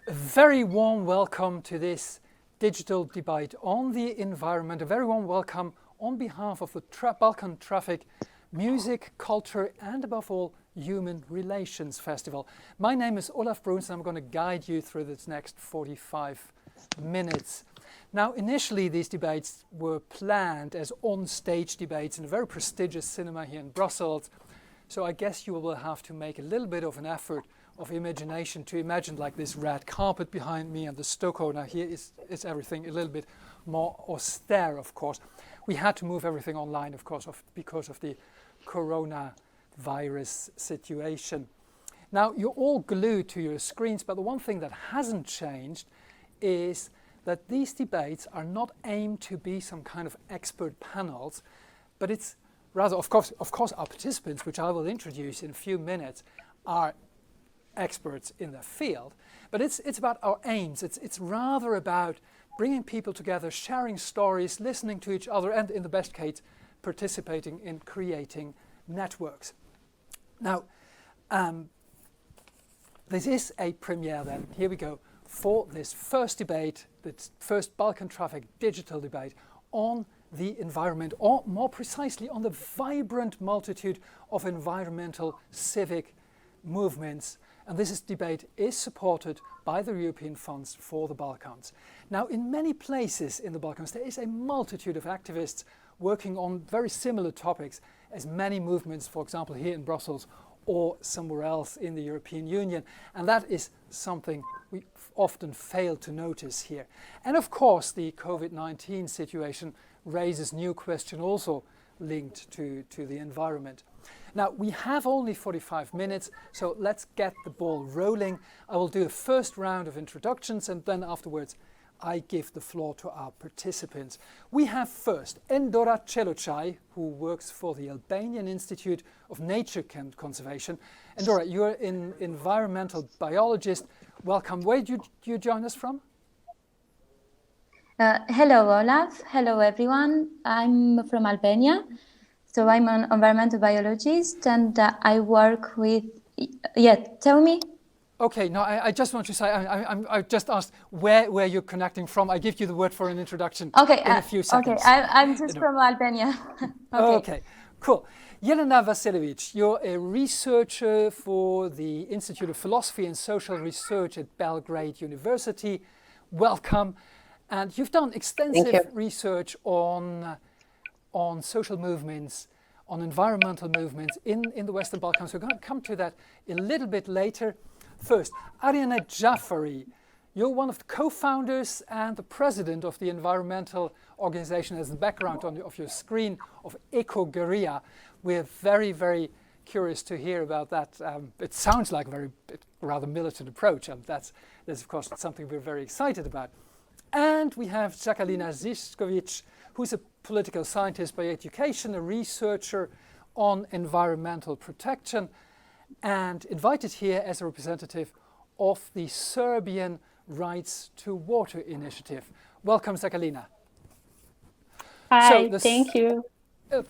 A very warm welcome to this digital debate on the environment. A very warm welcome on behalf of the Balkan Trafik Music, Culture and above all Human Relations Festival. My name is Olaf Bruns and I'm going to guide you through this next 45 minutes. Now initially these debates were planned as on-stage debates in a very prestigious cinema here in Brussels. So I guess you will have to make a little bit of an effort of imagination to imagine like this red carpet behind me and the stucco. Now here is everything a little bit more austere, of course. We had to move everything online, of course, because of the coronavirus situation. Now you're all glued to your screens, but the one thing that hasn't changed is that these debates are not aimed to be some kind of expert panels, but it's rather, of course, our participants, which I will introduce in a few minutes, are experts in their field, but it's about our aims. It's rather about bringing people together, sharing stories, listening to each other, and in the best case, participating in creating networks. Now, this is a premiere then, here we go, for this first debate, this first Balkan Trafik digital debate on the environment, or more precisely on the vibrant multitude of environmental civic movements. And this debate is supported by the European funds for the Balkans. Now, in many places in the Balkans, there is a multitude of activists working on very similar topics as many movements, for example, here in Brussels or somewhere else in the European Union. And that is something we often fail to notice here. And of course, the COVID-19 situation raises new questions also linked to the environment. Now, we have only 45 minutes, so let's get the ball rolling. I will do a first round of introductions, and then afterwards I give the floor to our participants. We have first Endora Celocai, who works for the Albanian Institute of Nature Conservation. Endora, you're an environmental biologist. Welcome. Where do you join us from? Hello, Olaf. Hello, everyone. I'm from Albania. So I'm an environmental biologist and I work with, tell me. Okay, no, I just want to say, I just asked where you're connecting from. I give you the word for an introduction in a few seconds. Okay, I'm just from Albania. Okay, cool. Jelena Vasiljevic, you're a researcher for the Institute of Philosophy and Social Research at Belgrade University. Welcome. And you've done extensive research on social movements, on environmental movements in the Western Balkans. We're going to come to that a little bit later. First, Ariane Jafari, you're one of the co-founders and the president of the environmental organization, as the background of your screen, of Ecoguerilla. We're very, very curious to hear about that. It sounds like a very rather militant approach, and that's of course something we're very excited about. And we have Jacalina Ziskovic, who's a political scientist by education, a researcher on environmental protection, and invited here as a representative of the Serbian Rights to Water initiative. Welcome, Jacalina. Hi, thank you.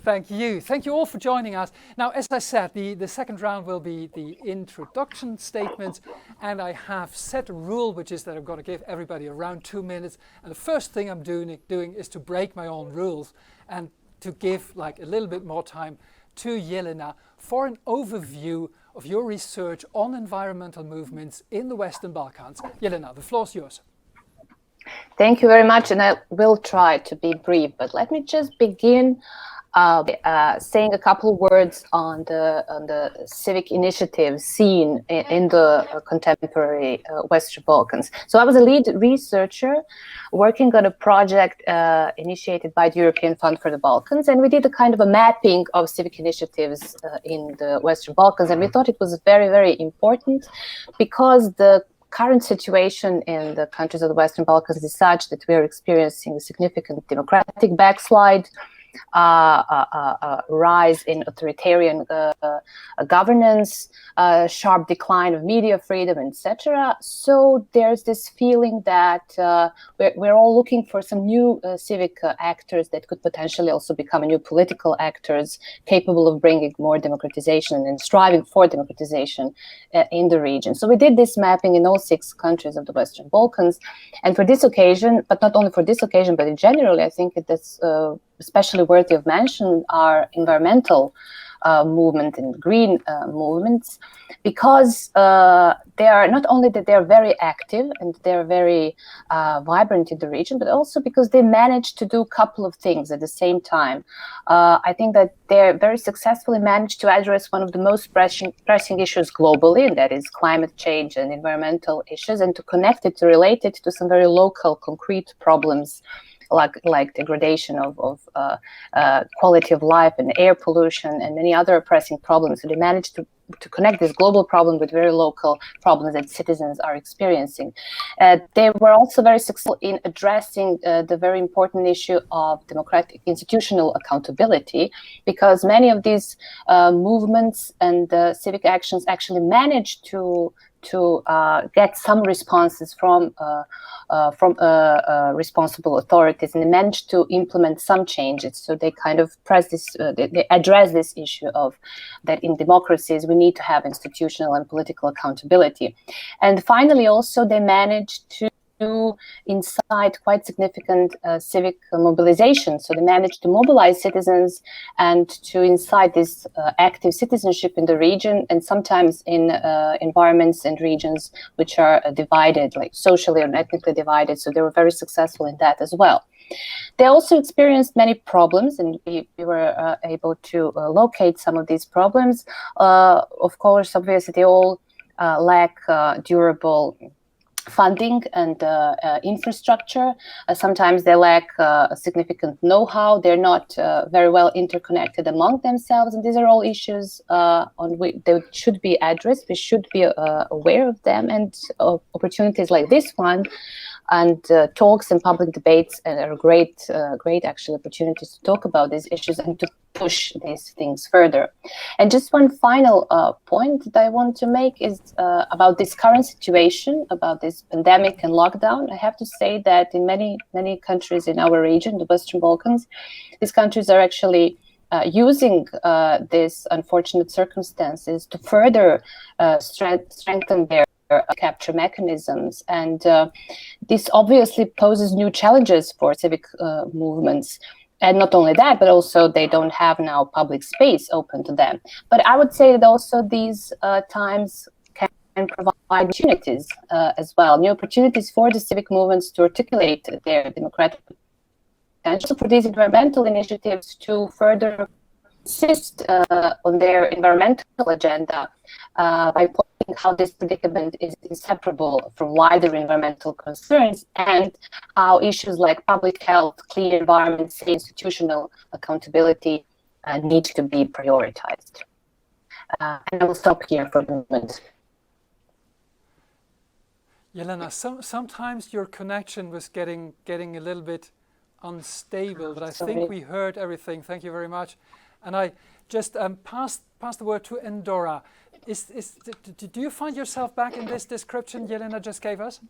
Thank you. Thank you all for joining us. Now, as I said, the second round will be the introduction statements, and I have set a rule, which is that I'm going to give everybody around 2 minutes. And the first thing I'm doing is to break my own rules and to give like a little bit more time to Jelena for an overview of your research on environmental movements in the Western Balkans. Jelena, the floor is yours. Thank you very much, and I will try to be brief, but let me just begin saying a couple of words on the civic initiative scene in the contemporary Western Balkans. So I was a lead researcher working on a project initiated by the European Fund for the Balkans, and we did a kind of a mapping of civic initiatives in the Western Balkans, and we thought it was very, very important because the current situation in the countries of the Western Balkans is such that we are experiencing a significant democratic backslide. rise in authoritarian governance, sharp decline of media freedom, etc. So there's this feeling that we're all looking for some new civic actors that could potentially also become new political actors capable of bringing more democratization and striving for democratization in the region. So we did this mapping in all 6 countries of the Western Balkans. And for this occasion, but not only for this occasion, but in general, I think it is especially worthy of mention are environmental movement and green movements, because they are not only that they are very active and they're very vibrant in the region, but also because they managed to do a couple of things at the same time. I think that they're very successfully managed to address one of the most pressing issues globally, and that is climate change and environmental issues, and to connect it, to relate it to some very local, concrete problems like degradation of quality of life and air pollution and many other pressing problems. So they managed to connect this global problem with very local problems that citizens are experiencing. They were also very successful in addressing the very important issue of democratic institutional accountability, because many of these movements and civic actions actually managed to get some responses from responsible authorities, and they managed to implement some changes. So they kind of they address this issue of that in democracies we need to have institutional and political accountability. And finally, also they managed to incite quite significant civic mobilization. So they managed to mobilize citizens and to incite this active citizenship in the region, and sometimes in environments and regions which are divided, like socially or ethnically divided. So they were very successful in that as well. They also experienced many problems, and we were able to locate some of these problems. Of course, obviously, they all lack durable funding and infrastructure. Sometimes they lack significant know-how. They're not very well interconnected among themselves, and these are all issues on which they should be addressed. We should be aware of them, and opportunities like this one and talks and public debates are great actually opportunities to talk about these issues and to push these things further. And just one final point that I want to make is about this current situation, about this pandemic and lockdown. I have to say that in many countries in our region, the Western Balkans, these countries are actually using these unfortunate circumstances to further strengthen their capture mechanisms, and this obviously poses new challenges for civic movements. And not only that, but also they don't have now public space open to them. But I would say that also these times can provide opportunities as well, new opportunities for the civic movements to articulate their democratic potential, for these environmental initiatives to further insist on their environmental agenda by pointing how this predicament is inseparable from wider environmental concerns, and how issues like public health, clean environment, safe institutional accountability need to be prioritized. And I will stop here for the moment. Jelena, sometimes your connection was getting a little bit unstable, but I think we heard everything. Thank you very much. And I just pass the word to Endora. Do you find yourself back in this description Jelena just gave us?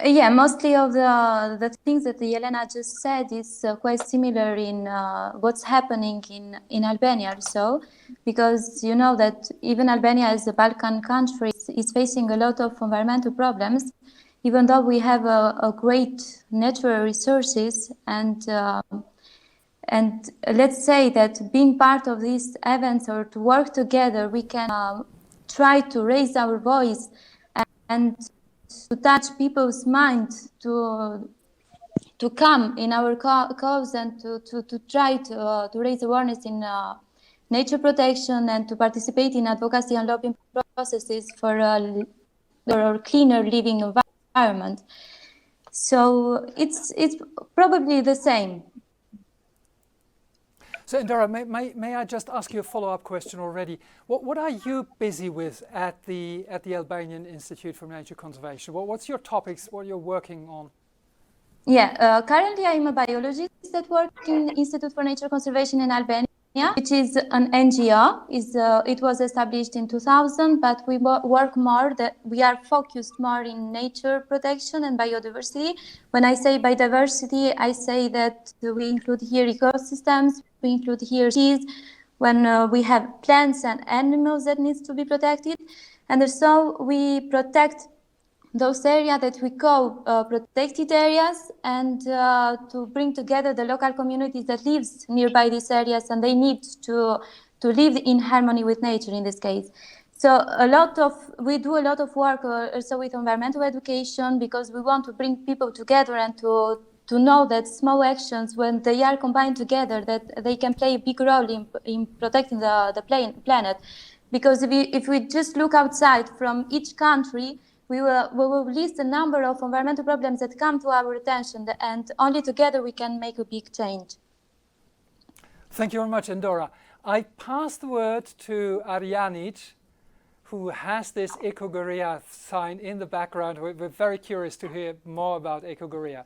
Yeah, mostly of the things that Jelena just said is quite similar in what's happening in Albania also, because you know that even Albania as a Balkan country is facing a lot of environmental problems, even though we have a great natural resources, and let's say that being part of these events or to work together, we can try to raise our voice and to touch people's minds to come in our cause and to try to raise awareness in nature protection and to participate in advocacy and lobbying processes for a cleaner living environment. So it's probably the same. So, Endora, may I just ask you a follow-up question already? What are you busy with at the Albanian Institute for Nature Conservation? What's your topics? What you're working on? Currently I'm a biologist that works in Institute for Nature Conservation in Albania, which is an NGO. It was established in 2000, but we work more, we are focused more in nature protection and biodiversity. When I say biodiversity, I say that we include here ecosystems, we include here species, when we have plants and animals that needs to be protected. And so we protect those areas that we call protected areas, and to bring together the local communities that lives nearby these areas, and they need to live in harmony with nature in this case. So we do a lot of work also with environmental education, because we want to bring people together and to know that small actions, when they are combined together, that they can play a big role in protecting the planet. Because if we just look outside from each country, we will list a number of environmental problems that come to our attention, and only together we can make a big change. Thank you very much, Endora. I pass the word to Arianit, who has this Ecogoria sign in the background. We're very curious to hear more about Ecogoria.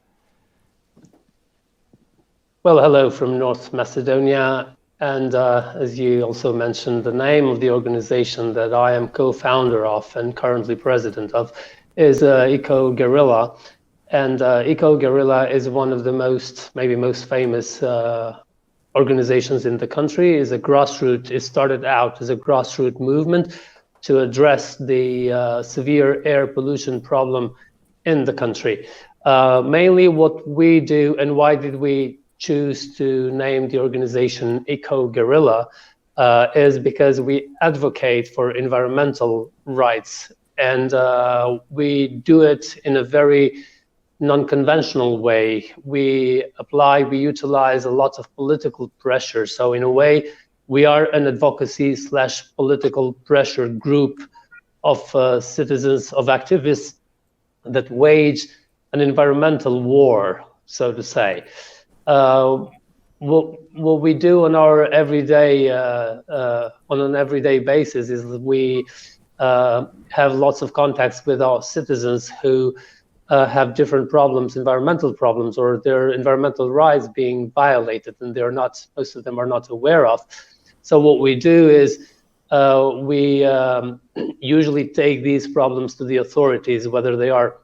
Well, hello from North Macedonia. And as you also mentioned, the name of the organization that I am co-founder of and currently president of is Ecoguerrilla. And Ecoguerrilla is one of the most famous organizations in the country. It started out as a grassroots movement to address the severe air pollution problem in the country. Mainly what we do, and why did we choose to name the organization Ecoguerrilla, is because we advocate for environmental rights, and we do it in a very non-conventional way. We utilize a lot of political pressure. So in a way, we are an advocacy/political pressure group of citizens, of activists that wage an environmental war, so to say. What we do on our everyday on an everyday basis is that we have lots of contacts with our citizens who have different problems, environmental problems, or their environmental rights being violated, and most of them are not aware of. So what we do is we usually take these problems to the authorities, whether they are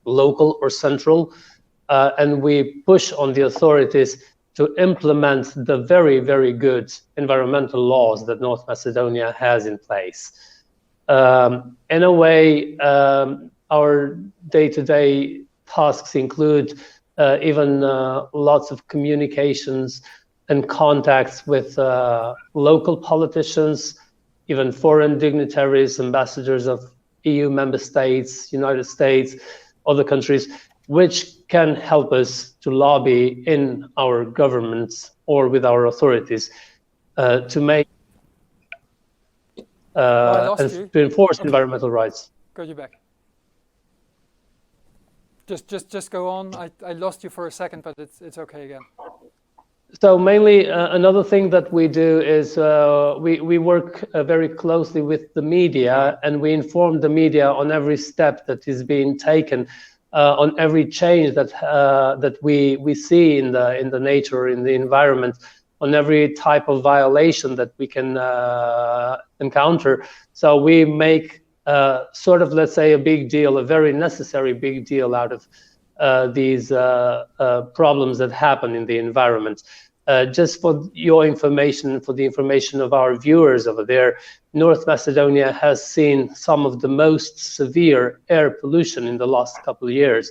local or central, and we push on the authorities to implement the very, very good environmental laws that North Macedonia has in place. In a way, our day-to-day tasks include even lots of communications and contacts with local politicians, even foreign dignitaries, ambassadors of EU member states, United States, other countries, which can help us to lobby in our governments or with our authorities to make to enforce environmental rights. Got you back. Just go on. I lost you for a second, but it's okay again. So mainly another thing that we do is we work very closely with the media, and we inform the media on every step that is being taken, on every change that we see in the nature, in the environment, on every type of violation that we can encounter. So we make sort of, let's say, a big deal, a very necessary big deal out of these problems that happen in the environment. Just for your information, for the information of our viewers over there, North Macedonia has seen some of the most severe air pollution in the last couple of years.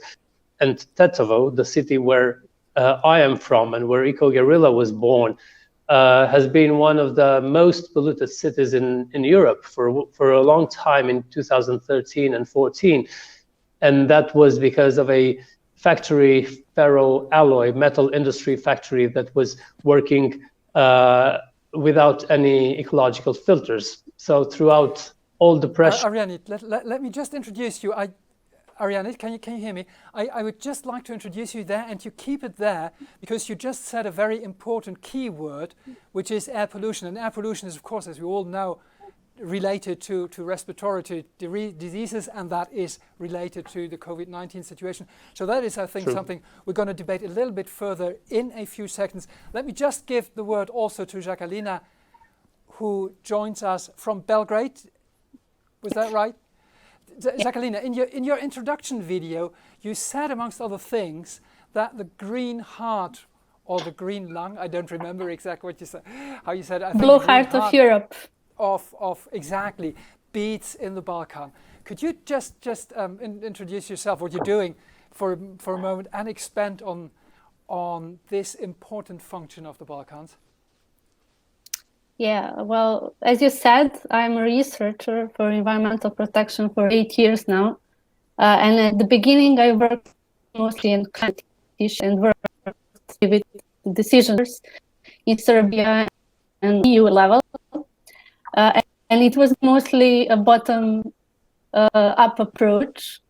And Tetovo, the city where I am from and where Ecoguerrilla was born, has been one of the most polluted cities in Europe for a long time, in 2013 and 14. And that was because of a factory, ferroalloy metal industry factory that was working without any ecological filters. So throughout all the pressure... Arianit, let me just introduce you. Arianit, can you hear me? I would just like to introduce you there, and you keep it there, because you just said a very important key word, which is air pollution. And air pollution is, of course, as we all know, related to respiratory diseases, and that is related to the COVID-19 situation. So that is, I think, something we're going to debate a little bit further in a few seconds. Let me just give the word also to Jacqueline, who joins us from Belgrade. Was that right? Jacqueline, in your introduction video, you said, amongst other things, that the green heart or the green lung, I don't remember exactly what you said, how you said it. I think Blue heart of Europe. Of exactly, beats in the Balkan. Could you just introduce yourself, what you're doing for a moment, and expand on this important function of the Balkans? Yeah, well, as you said, I'm a researcher for environmental protection for 8 years now. And at the beginning, I worked mostly in climate issues and worked with decisions in Serbia and EU level. And it was mostly a bottom-up approach.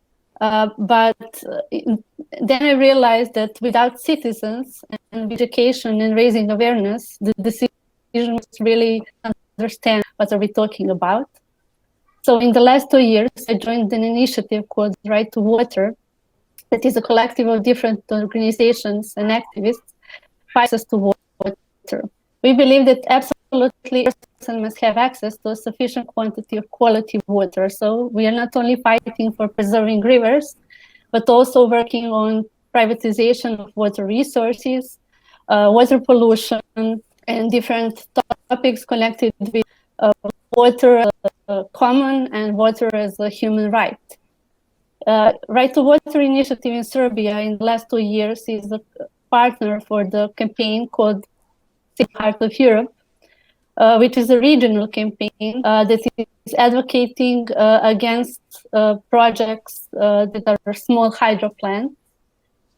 But then I realized that without citizens and education and raising awareness, the decision was really understand what are we talking about. So in the last 2 years, I joined an initiative called Right to Water, that is a collective of different organizations and activists for access to water. We believe that absolutely every person must have access to a sufficient quantity of quality water. So we are not only fighting for preserving rivers, but also working on privatization of water resources, water pollution, and different topics connected with water common and water as a human right. Right to Water initiative in Serbia in the last 2 years is a partner for the campaign called Heart of Europe, which is a regional campaign that is advocating against projects that are small hydro plants,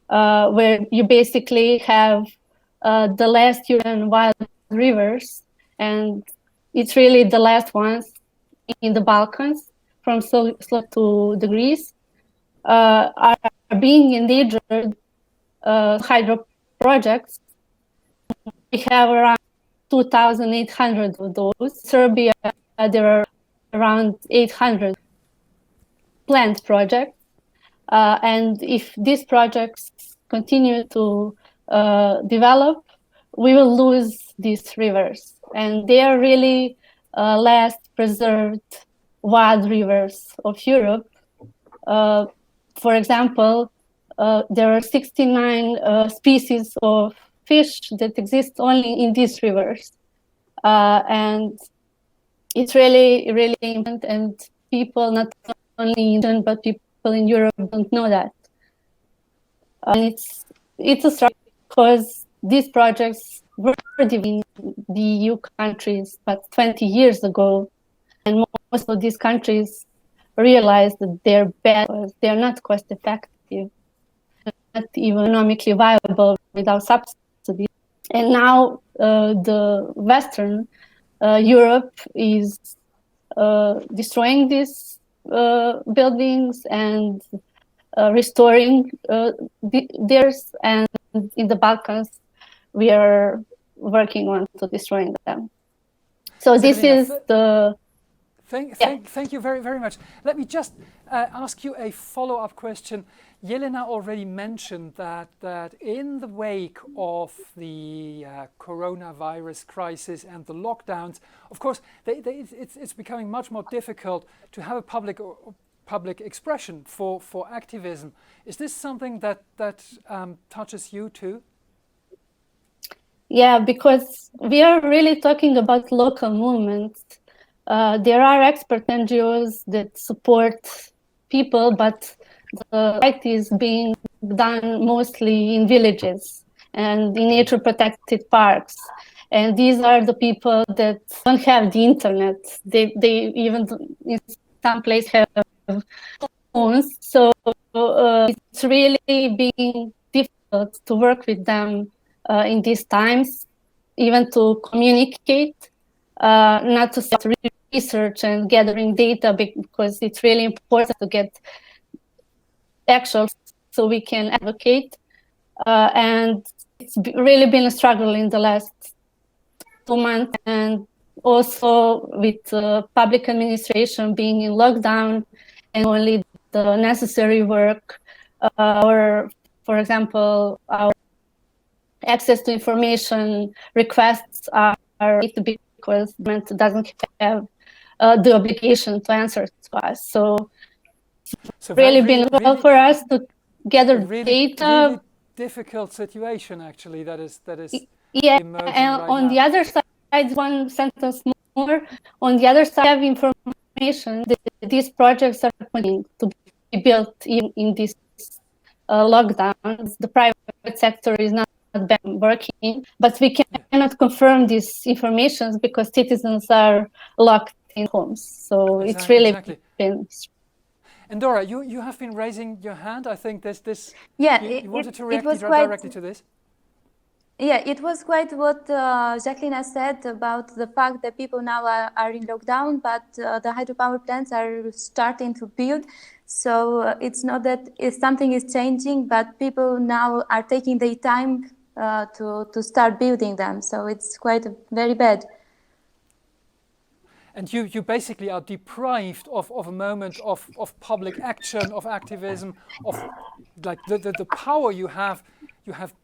where you basically have the last European wild rivers, and it's really the last ones in the Balkans, from Slovakia to the Greece, are being endangered hydro projects. We have around 2,800 of those. Serbia, there are around 800 planned projects. And if these projects continue to develop, we will lose these rivers. And they are really last preserved wild rivers of Europe. For example, there are 69 species of fish that exist only in these rivers. And it's really, really important, and people, not only in but people in Europe don't know that. And it's a struggle because these projects were in the EU countries, but 20 years ago, and most of these countries realized that they're bad, they're not cost effective, not even economically viable without subsidies. And now the Western Europe is destroying these buildings and restoring theirs, and in the Balkans we are working on to destroying them. So this is the... Thank you very, very much. Let me just ask you a follow-up question. Jelena already mentioned that in the wake of the coronavirus crisis and the lockdowns, of course, it's becoming much more difficult to have a public expression for activism. Is this something that touches you too? Yeah, because we are really talking about local movements. There are expert NGOs that support people, but the fight is being done mostly in villages and in nature protected parks. And these are the people that don't have the internet. They even in some places have phones. So it's really being difficult to work with them in these times, even to communicate, not to start research and gathering data, because it's really important to get actual so we can advocate. And it's really been a struggle in the last 2 months, and also with public administration being in lockdown and only the necessary work, or, for example, our access to information requests are because the government doesn't have the obligation to answer to us. So really been well for us to gather data. Really difficult situation, actually, that is yeah, emerging and right on now. the other side, one sentence more, on the other side, we have information that these projects are going to be built in this lockdown. The private sector is not working, but we cannot confirm these informations because citizens are locked in homes. So it's really been. And Dora, you have been raising your hand. I think this. Yeah, you wanted to react directly to this. Yeah, it was quite what Jacqueline has said about the fact that people now are in lockdown, but the hydropower plants are starting to build. So it's not that something is changing, but people now are taking their time to start building them. So it's quite very bad. And you basically are deprived of a moment of public action, of activism, of like the power you have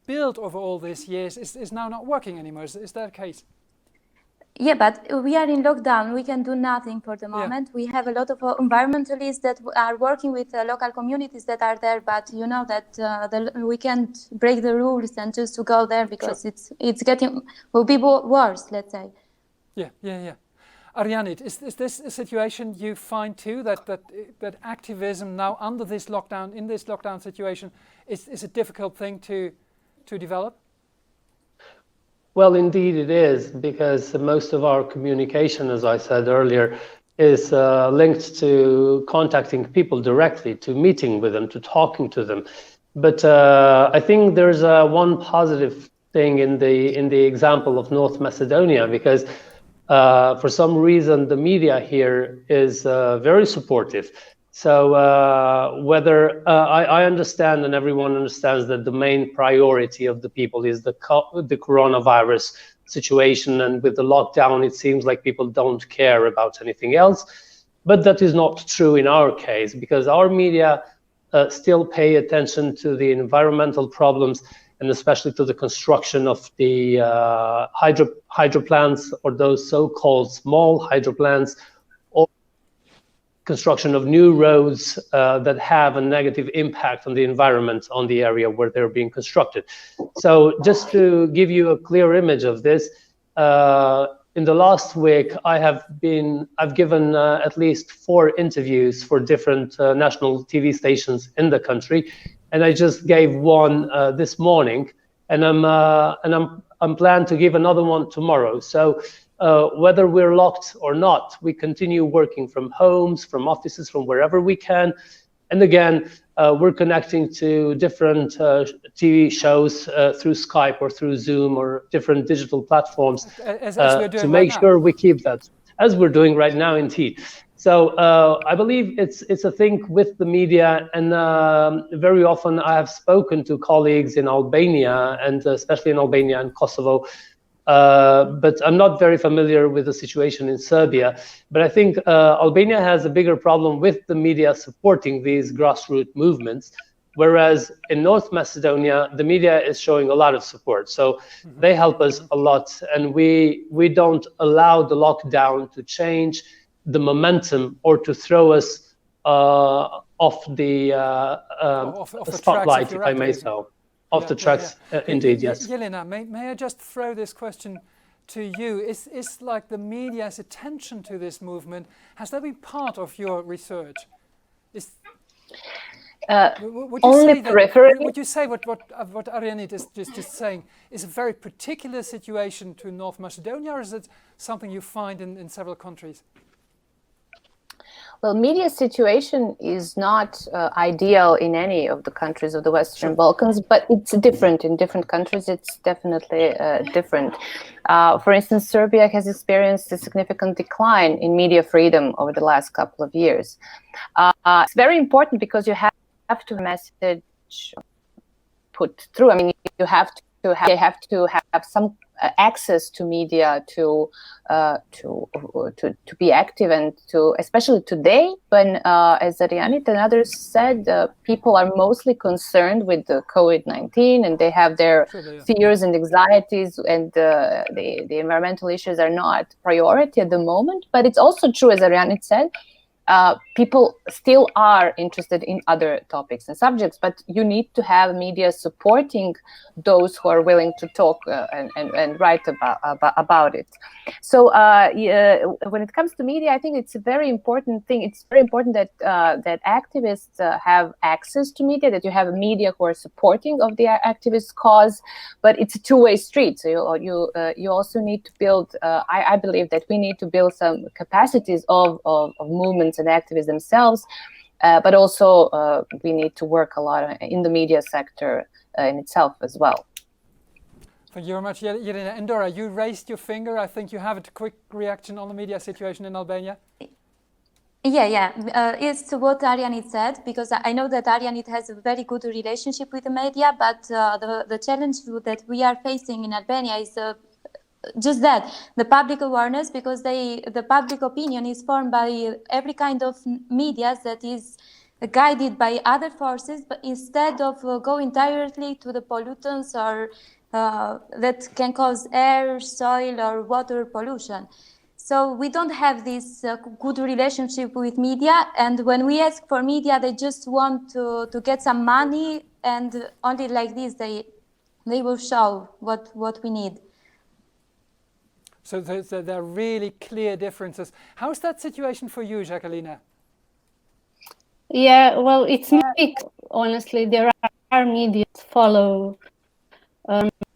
built over all these years is now not working anymore. Is that the case? Yeah, but we are in lockdown. We can do nothing for the moment. Yeah. We have a lot of environmentalists that are working with local communities that are there, but you know that we can't break the rules and just to go there because will be worse, let's say. Yeah. Arianit, is this a situation you find too, that activism now under this lockdown, in this lockdown situation, is a difficult thing to develop? Well, indeed it is, because most of our communication, as I said earlier, is linked to contacting people directly, to meeting with them, to talking to them. But I think there's one positive thing in the example of North Macedonia, because for some reason, the media here is very supportive. So whether I understand, and everyone understands, that the main priority of the people is the coronavirus situation, and with the lockdown, it seems like people don't care about anything else. But that is not true in our case, because our media still pay attention to the environmental problems, and especially to the construction of the hydro plants, or those so-called small hydro plants, or construction of new roads that have a negative impact on the environment on the area where they're being constructed. So just to give you a clear image of this, in the last week, I've given at least 4 interviews for different national TV stations in the country, and I just gave one this morning, and I'm planned to give another one tomorrow. So whether we're locked or not, we continue working from homes, from offices, from wherever we can. And again, we're connecting to different TV shows through Skype or through Zoom or different digital platforms as we're doing to make right sure now. we keep that, as we're doing right now, indeed. So I believe it's a thing with the media, and very often I have spoken to colleagues in Albania, and especially in Albania and Kosovo, but I'm not very familiar with the situation in Serbia. But I think Albania has a bigger problem with the media supporting these grassroots movements, whereas in North Macedonia, the media is showing a lot of support. So they help us a lot, and we don't allow the lockdown to change the momentum or to throw us off the spotlight, if I may so. Off the tracks, indeed, yes. Jelena, may I just throw this question to you? Is like the media's attention to this movement, has that been part of your research? Would you say what Arianit is just saying is a very particular situation to North Macedonia, or is it something you find in several countries? Well, media situation is not ideal in any of the countries of the Western Balkans, but it's different in different countries. It's definitely different. For instance, Serbia has experienced a significant decline in media freedom over the last couple of years. It's very important because you have to have a message put through. I mean, you have they have to have some access to media to be active, and to, especially today when, as Arianit and others said, people are mostly concerned with the COVID-19, and they have their fears and anxieties, and the environmental issues are not priority at the moment. But it's also true, as Arianit said, people still are interested in other topics and subjects, but you need to have media supporting those who are willing to talk and write about it. So when it comes to media, I think it's a very important thing. It's very important that that activists have access to media, that you have media who are supporting of the activist cause, but it's a two-way street. So you also need to build, I believe that we need to build some capacities of movements and activists themselves, but also we need to work a lot in the media sector in itself as well. Thank you very much, Irina. And Dora, you raised your finger. I think you have a quick reaction on the media situation in Albania. Yeah. It's what Arianit said, because I know that Arianit has a very good relationship with the media, but the challenge that we are facing in Albania is just that, the public awareness, because the public opinion is formed by every kind of media that is guided by other forces, but instead of going directly to the pollutants or that can cause air, soil, or water pollution. So we don't have this good relationship with media, and when we ask for media, they just want to get some money, and only like this they will show what we need. So there are really clear differences. How's that situation for you, Jacqueline? Yeah, well, it's mixed. Honestly, there are media that follow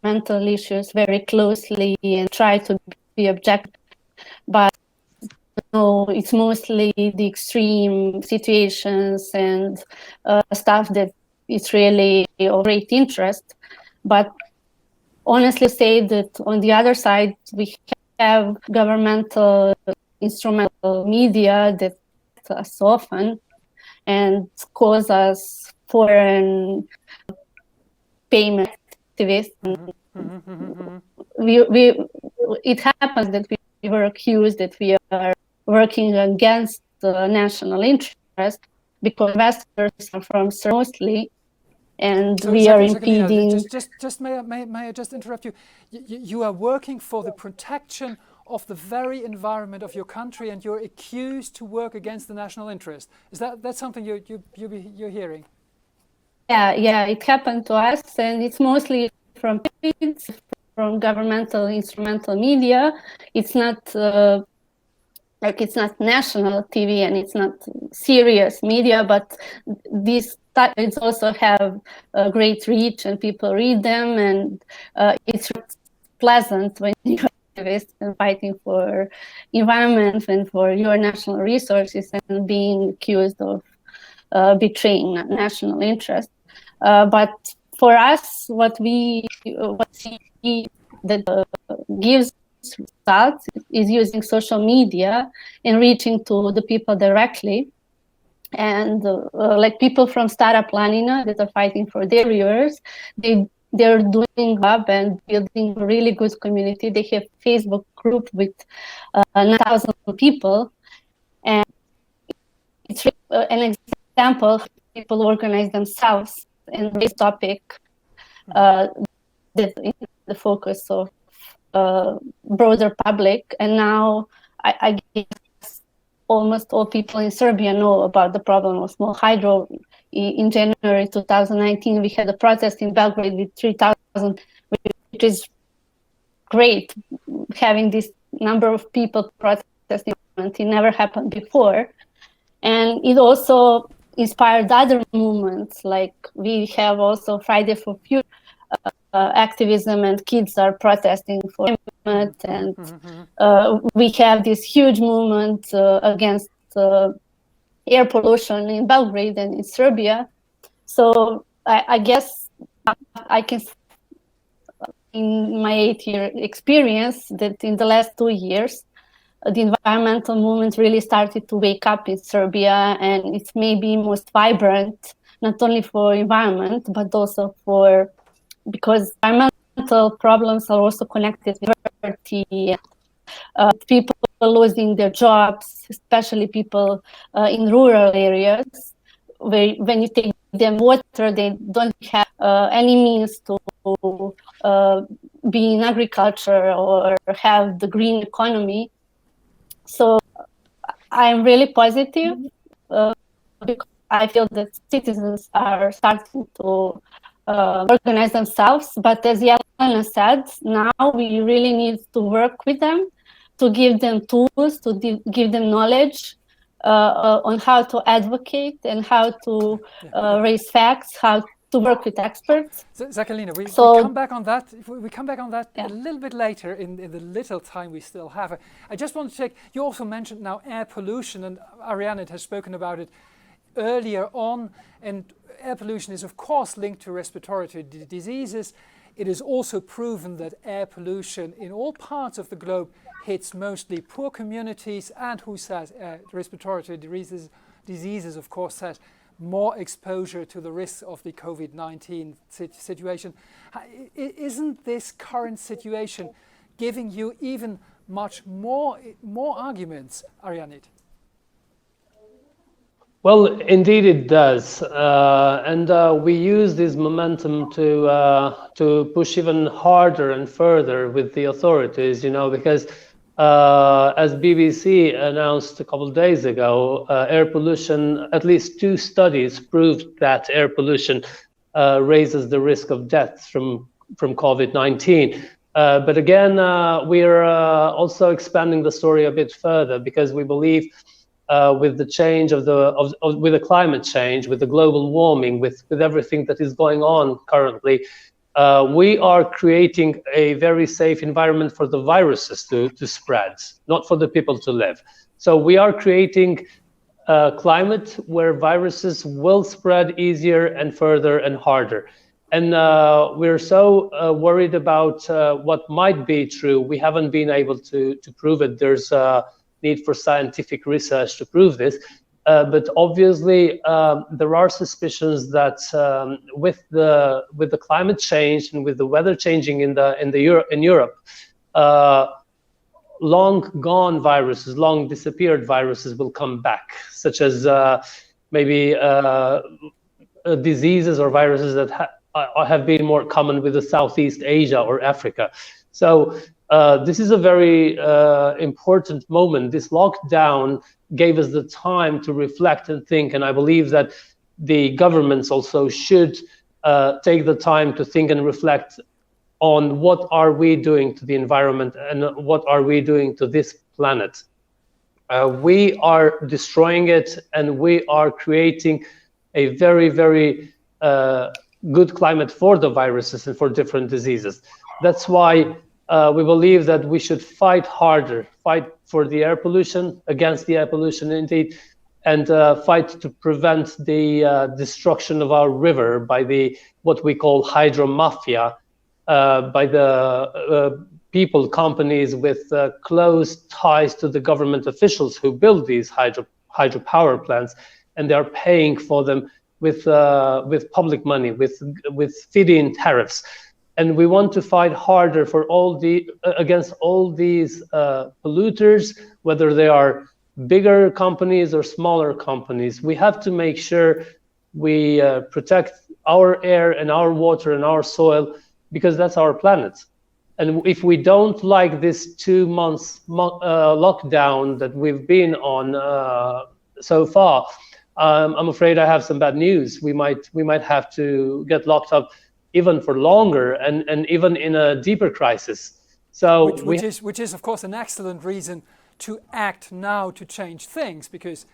mental issues very closely and try to be objective, but it's mostly the extreme situations and stuff that is really of great interest. But honestly, say that on the other side, we have governmental instrumental media that us often and cause us foreign payment activists. It happens that we were accused that we are working against the national interest because investors are from mostly, and so we are impeding. May I just interrupt you? You are working for the protection of the very environment of your country, and you're accused to work against the national interest. Is that's something you're hearing? Yeah, it happened to us, and it's mostly from governmental instrumental media. It's not it's not national TV, and it's not serious media, but these it's also have a great reach, and people read them, and it's pleasant when you're activist and fighting for environment and for your national resources and being accused of betraying national interest. But for us, what we see that gives results is using social media and reaching to the people directly. And like people from Stara Planina that are fighting for their viewers, they're doing up and building a really good community. They have a Facebook group with 9,000 people, and it's an example how people organize themselves and this topic that in the focus of broader public. And now I guess almost all people in Serbia know about the problem of small hydro. In January 2019, we had a protest in Belgrade with 3,000, which is great. Having this number of people protesting, it never happened before. And it also inspired other movements, like we have also Friday for Future activism, and kids are protesting for climate, and we have this huge movement against air pollution in Belgrade and in Serbia. So I guess I can, in my 8-year experience, that in the last 2 years, the environmental movement really started to wake up in Serbia, and it's maybe most vibrant, not only for environment, but also because environmental problems are also connected with poverty, people losing their jobs, especially people in rural areas, where when you take them water, they don't have any means to be in agriculture or have the green economy. So I'm really positive because I feel that citizens are starting to organize themselves. But as Jelena said, now we really need to work with them, to give them tools, to give them knowledge on how to advocate and how to raise facts, how to work with experts. Jacqueline, we come back on that. We come back on that a little bit later in the little time we still have. I just want to check. You also mentioned now air pollution, and Ariane has spoken about it earlier on. And air pollution is of course linked to respiratory diseases. It is also proven that air pollution in all parts of the globe hits mostly poor communities, and who says respiratory diseases of course says more exposure to the risks of the COVID-19 situation. Isn't this current situation giving you even much more arguments, Ariane? Well, indeed it does, and we use this momentum to push even harder and further with the authorities, because as BBC announced a couple of days ago, air pollution, at least 2 studies proved that air pollution raises the risk of death from COVID-19. But again, we're also expanding the story a bit further, because we believe with the change with the climate change, with the global warming, with everything that is going on currently, we are creating a very safe environment for the viruses to spread, not for the people to live. So we are creating a climate where viruses will spread easier and further and harder. And we're so worried about what might be true. We haven't been able to prove it. There's need for scientific research to prove this. But obviously, there are suspicions that with the climate change and with the weather changing in Europe, long gone viruses, long disappeared viruses will come back, such as maybe diseases or viruses that have been more common with the Southeast Asia or Africa. So this is a very important moment. This lockdown gave us the time to reflect and think, and I believe that the governments also should take the time to think and reflect on what are we doing to the environment and what are we doing to this planet. We are destroying it, and we are creating a very, very good climate for the viruses and for different diseases. That's why we believe that we should fight harder, fight for the air pollution, against the air pollution indeed, and fight to prevent the destruction of our river by what we call hydro mafia, by the people, companies with close ties to the government officials who build these hydropower plants, and they're paying for them with public money, with feed-in tariffs. And we want to fight harder for against all these polluters, whether they are bigger companies or smaller companies. We have to make sure we protect our air and our water and our soil, because that's our planet. And if we don't like this 2 months lockdown that we've been on so far, I'm afraid I have some bad news. We might have to get locked up even for longer, and even in a deeper crisis. So which is of course an excellent reason to act now to change things, because,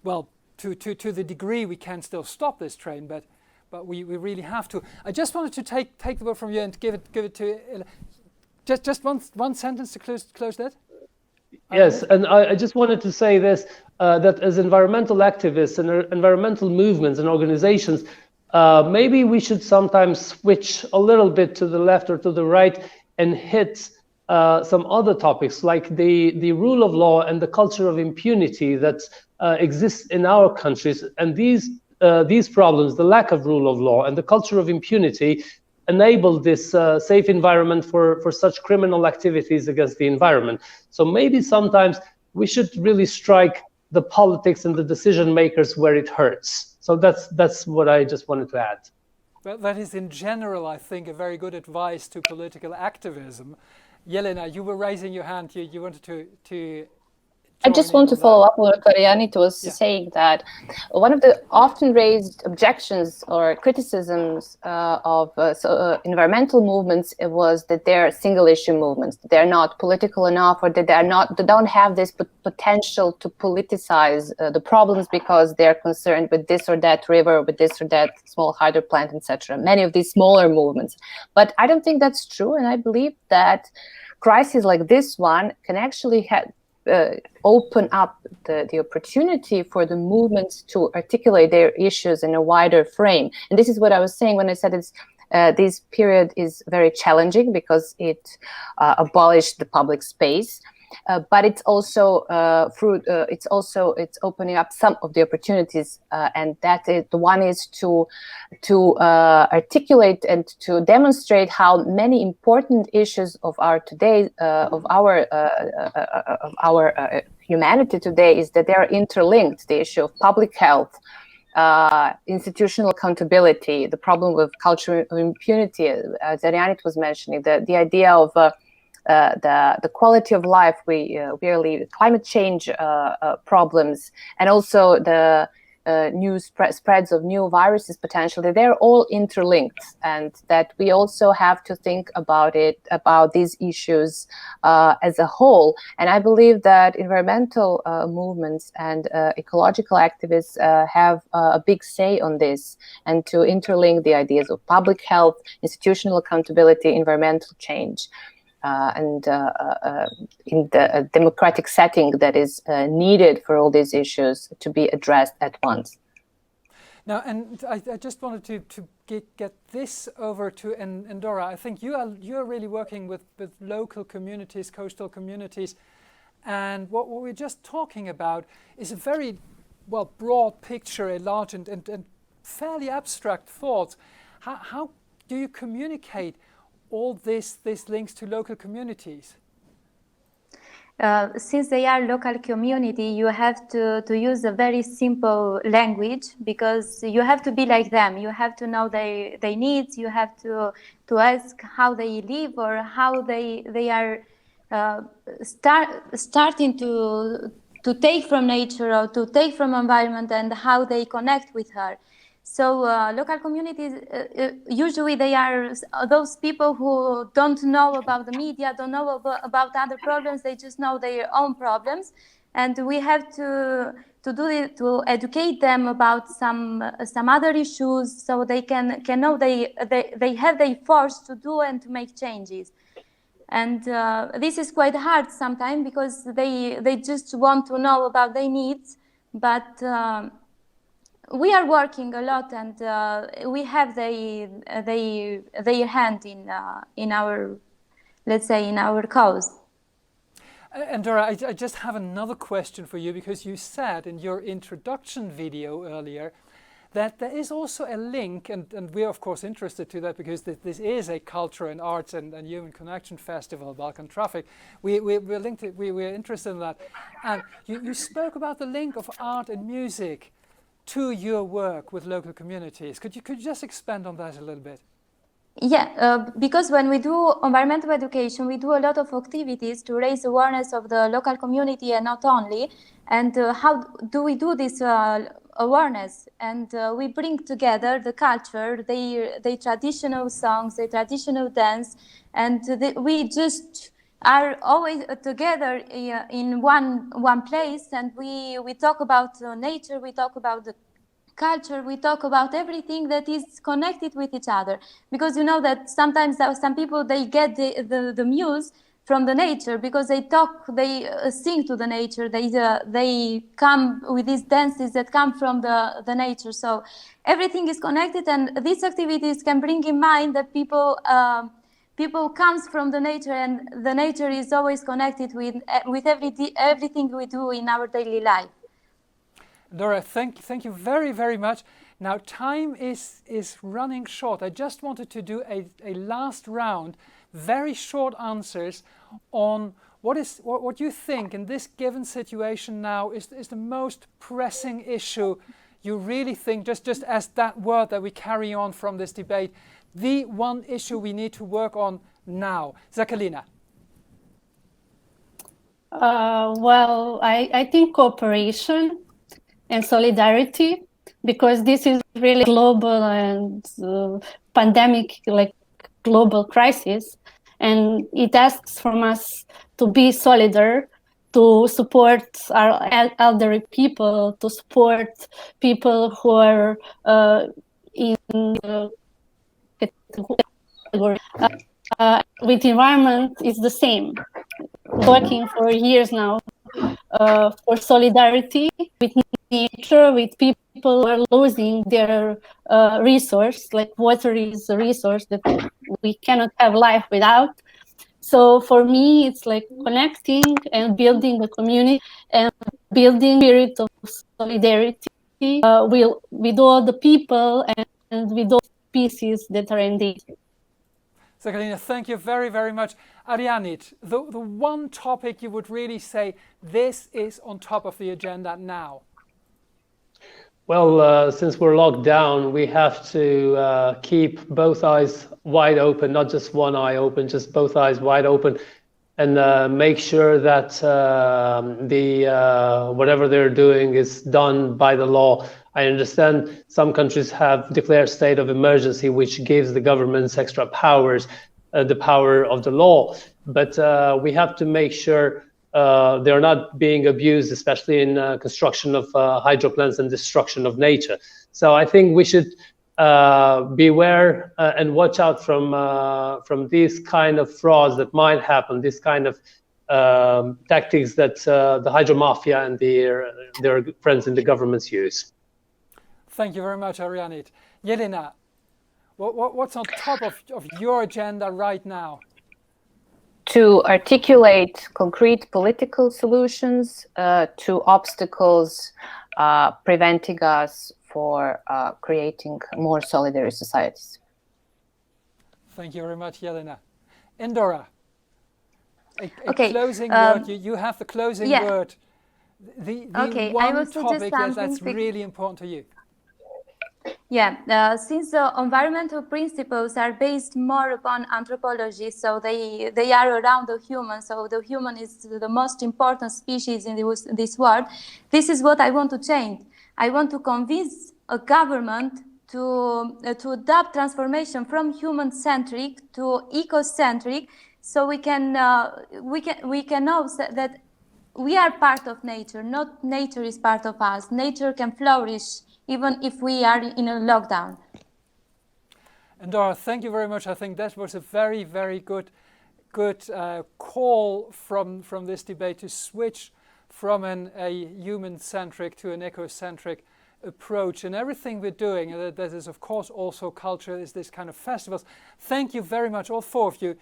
well, to the degree we can still stop this train, but we really have to. I just wanted to take the word from you and give it to just one sentence to close that. Yes, and I just wanted to say this, that as environmental activists and environmental movements and organizations, maybe we should sometimes switch a little bit to the left or to the right and hit some other topics, like the rule of law and the culture of impunity that exists in our countries. And these problems, the lack of rule of law and the culture of impunity, enable this safe environment for such criminal activities against the environment. So maybe sometimes we should really strike the politics and the decision makers where it hurts. So that's what I just wanted to add. Well, that is in general, I think, a very good advice to political activism. Jelena, you were raising your hand. You wanted to I just want to follow up on what Karianit was saying, that one of the often raised objections or criticisms of environmental movements was that they're single issue movements, that they're not political enough, or that they don't have this potential to politicize the problems because they're concerned with this or that river, with this or that small hydro plant, etc. Many of these smaller movements. But I don't think that's true, and I believe that crises like this one can actually open up the opportunity for the movements to articulate their issues in a wider frame. And this is what I was saying when I said this period is very challenging because it abolished the public space. But it's also it's opening up some of the opportunities, and that is the one is to articulate and to demonstrate how many important issues of our today of our humanity today is that they are interlinked. The issue of public health, institutional accountability, the problem with cultural impunity, as Arianit was mentioning, the idea of the quality of life, really climate change problems, and also the new spreads of new viruses potentially, they're all interlinked, and that we also have to think about these issues as a whole. And I believe that environmental movements and ecological activists have a big say on this, and to interlink the ideas of public health, institutional accountability, environmental change. And in the democratic setting that is needed for all these issues to be addressed at once. Now, and I just wanted to get this over to Endora. I think you are really working with local communities, coastal communities, and what we're just talking about is a very broad picture, a large and fairly abstract thought. How do you communicate all these links to local communities? Since they are local community, you have to use a very simple language, because you have to be like them. You have to know their needs. You have to ask how they live, or how they are starting to take from nature or to take from environment, and how they connect with her. So local communities, usually they are those people who don't know about the media, don't know about other problems, they just know their own problems. And we have to do it, to educate them about some other issues, so they can know they have the force to do and to make changes. And this is quite hard sometimes, because they just want to know about their needs, but we are working a lot, and we have their hand in our, let's say, in our cause. And Dora, I just have another question for you, because you said in your introduction video earlier that there is also a link, and we're of course interested to that, because this is a culture and arts and human connection festival, Balkan Trafik. We're linked. We're interested in that, and you spoke about the link of art and music to your work with local communities. Could you just expand on that a little bit? Yeah, because when we do environmental education, we do a lot of activities to raise awareness of the local community, and not only. And how do we do this awareness? And we bring together the culture, the traditional songs, the traditional dance, and we just are always together in one place, and we talk about nature, we talk about the culture, we talk about everything that is connected with each other. Because you know that sometimes some people, they get the muse from the nature, because they sing to the nature, they come with these dances that come from the nature. So everything is connected, and these activities can bring in mind that people comes from the nature, and the nature is always connected with everything we do in our daily life. Dora, thank you very, very much. Now, time is running short. I just wanted to do a last round, very short answers on what you think in this given situation now is the most pressing issue you really think, just as that word that we carry on from this debate, the one issue we need to work on now. Zakhalina. Well, I think cooperation and solidarity, because this is really global and pandemic, like global crisis, and it asks from us to be solidar, to support our elderly people, to support people who are in with environment is the same. Working for years now for solidarity with nature, with people who are losing their resource, like water is a resource that we cannot have life without. So for me, it's like connecting and building a community and building spirit of solidarity with all the people and with all species that are in danger. Zakhalina, thank you very, very much. Arianit, the one topic you would really say this is on top of the agenda now? Well, since we're locked down, we have to keep both eyes wide open, not just one eye open, just both eyes wide open, and make sure that whatever they're doing is done by the law. I understand some countries have declared state of emergency, which gives the governments extra powers, the power of the law. But we have to make sure they're not being abused, especially in construction of hydro plants and destruction of nature. So I think we should beware and watch out from these kind of frauds that might happen, this kind of tactics that the hydro mafia and their friends in the governments use. Thank you very much, Arianit. Jelena, what's on top of your agenda right now? To articulate concrete political solutions to obstacles preventing us for creating more solidary societies. Thank you very much, Jelena. Indora, a closing word. You have the closing word. The one topic that's really important to you. Yeah, since the environmental principles are based more upon anthropology, so they are around the human, so the human is the most important species in this world. This is what I want to change. I want to convince a government to adopt transformation from human-centric to eco-centric, so we can know that we are part of nature, not nature is part of us. Nature can flourish even if we are in a lockdown. And Dora, thank you very much. I think that was a very, very good call from this debate to switch from a human-centric to an eco-centric approach. And everything we're doing, that is of course also culture, is this kind of festivals. Thank you very much, all four of you.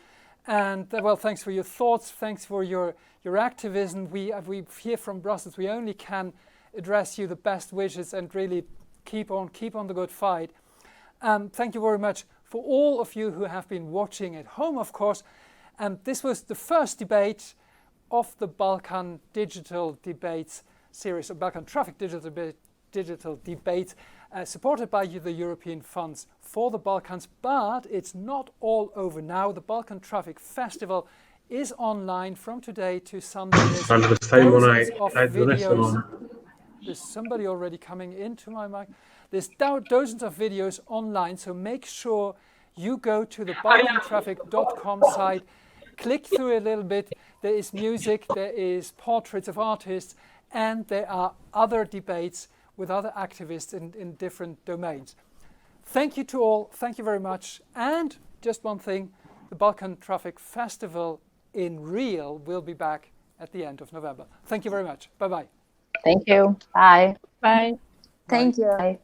And well, thanks for your thoughts. Thanks for your activism. We here from Brussels, we only can address you the best wishes and really keep on the good fight. Thank you very much for all of you who have been watching at home, of course. This was the first debate of the Balkan Digital Debates series, of Balkan Trafik Digital Debates, supported by the European funds for the Balkans. But it's not all over now. The Balkan Trafik Festival is online from today to Sunday. There's somebody already coming into my mic. There's dozens of videos online, so make sure you go to the balkantrafik.com site, click through a little bit. There is music, there is portraits of artists, and there are other debates with other activists in different domains. Thank you to all. Thank you very much. And just one thing, the Balkan Trafik Festival in real will be back at the end of November. Thank you very much. Bye-bye. Thank you. Bye. Bye. Thank you. Bye.